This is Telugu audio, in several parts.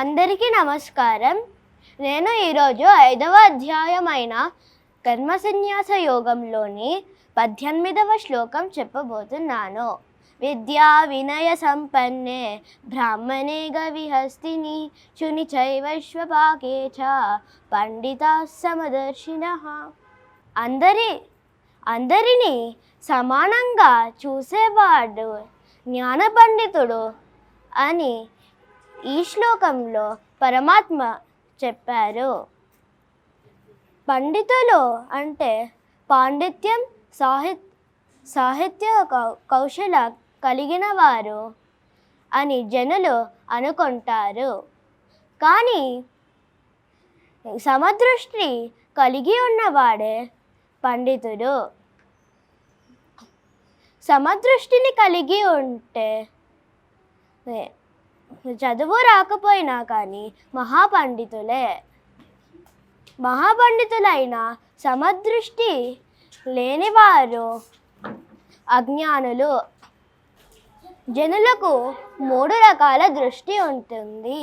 అందరికీ నమస్కారం. నేను ఈరోజు 5వ అధ్యాయమైన కర్మసన్యాస యోగంలోని 18వ శ్లోకం చెప్పబోతున్నాను. విద్యా వినయ సంపన్నే బ్రాహ్మణే గవిహస్తిని శుని చైవైశ్వపాకే చ పండితా సమదర్శినః. అందరినీ సమానంగా చూసేవాడు జ్ఞాన పండితుడు అని ఈ శ్లోకంలో పరమాత్మ చెప్పారు. పండితులు అంటే పాండిత్యం, సాహిత్య కౌశల కలిగిన వారు అని జనులు అనుకుంటారు. కానీ సమదృష్టి కలిగి ఉన్నవాడే పండితుడు. సమదృష్టిని కలిగి ఉంటే చదువు రాకపోయినా కానీ మహాపండితులైన సమదృష్టి లేనివారు అజ్ఞానులు. జనులకు 3 రకాల దృష్టి ఉంటుంది: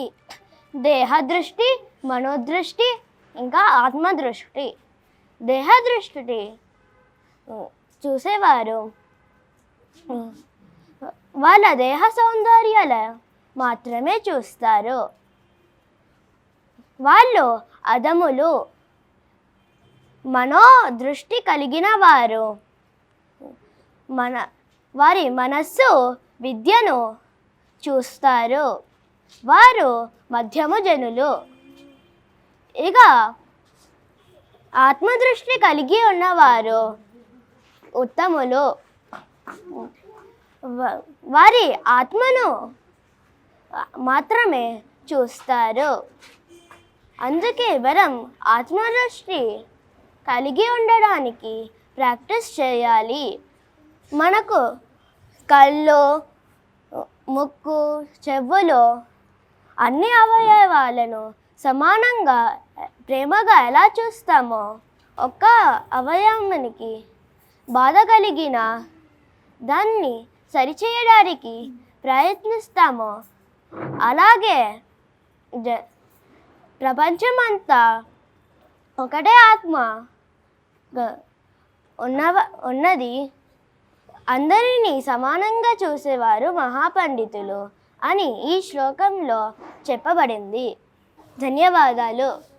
దేహదృష్టి, మనోదృష్టి, ఇంకా ఆత్మదృష్టి. దేహదృష్టి చూసేవారు వాళ్ళ దేహ సౌందర్యాల మాత్రమే చూస్తారు. వాళ్ళు అధములు. మనోదృష్టి కలిగిన వారు వారి మనస్సు విద్యను చూస్తారు. వారు మధ్యమ జనులు. ఇక ఆత్మదృష్టి కలిగి ఉన్నవారు ఉత్తములు. వారి ఆత్మను మాత్రమే చూస్తారు. అందుకే మనం ఆత్మదృష్టి కలిగి ఉండడానికి ప్రాక్టీస్ చేయాలి. మనకు కళ్ళు, ముక్కు, చెవులు అన్ని అవయవాలను సమానంగా ప్రేమగా ఎలా చూస్తామో, ఒక్క అవయవానికి బాధ కలిగిన దాన్ని సరిచేయడానికి ప్రయత్నిస్తామో, అలాగే ప్రపంచమంతా ఒకటే ఆత్మ ఉన్నది. అందరినీ సమానంగా చూసేవారు మహాపండితులు అని ఈ శ్లోకంలో చెప్పబడింది. ధన్యవాదాలు.